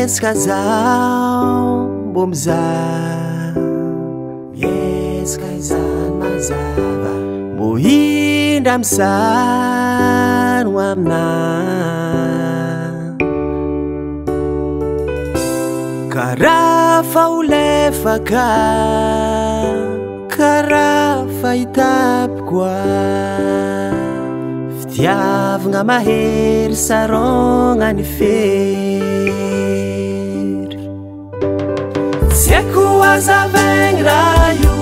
Mieska zao mbo mizaha, mieska izany mazava mbo hindra misano aminahy. Karaha faholefaka, karaha fahitapiko ahy, fitiavagna mahery sarogna ny fery. Tsy haiko hazavaigny raha io,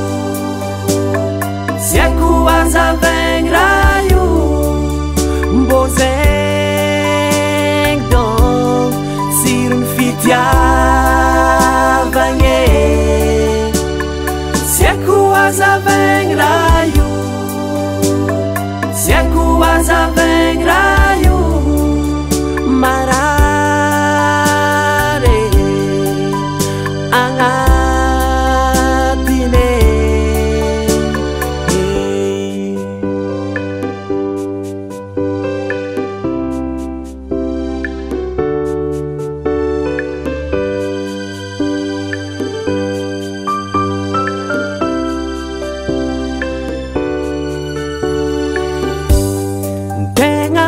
tsy haiko hazavaigny raha io, mbô zegny donc tsirony fitiavagny e. Tsy haiko hazavaigny raha io, tsy haiko hazavaigny raha io, marary agnatiny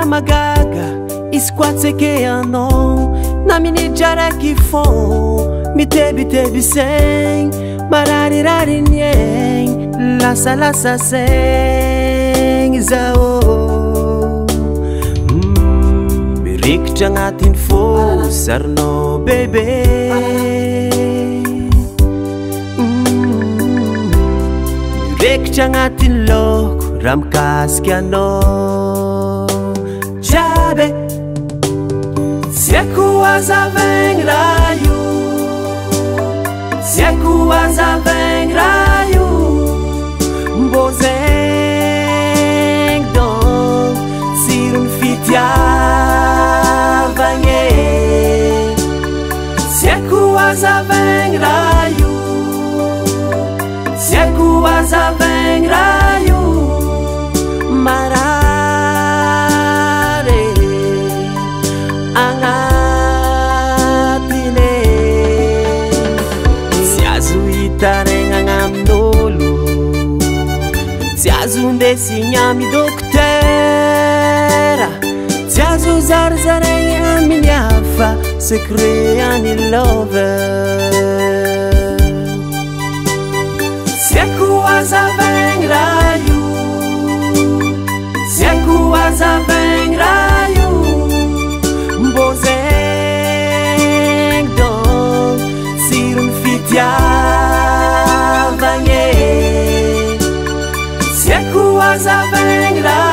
magaga. Izy koa tseke anao na minitra raiky fô, mitebiteby saigny, mararirary ny aigny, lasalasa saigny zao. Mirikitra agnatiny fô sarinao bebe, mirikitra agnatiny loko raha mikasiky anao jiaby. Tsy haiko hazavaigny raha io, tsy haiko hazavaigny raha io, mbô zegny donc tsirony fitiavagny e. Tsy haiko hazavaigny raha io, tsy haiko hazavaigny raha io, marary agnatiny. Tsy azo hitaregna amin'olo, tsy azo ndesigny amy dokotera, tsy azo zarizaregny amin'ny hafa secret any lover. Tsy haiko hazavaigny raha io, tsy haiko hazavaigny raha io, mbô zegny donc tsirony fitiavagny e. Tsy haiko hazavaigny raha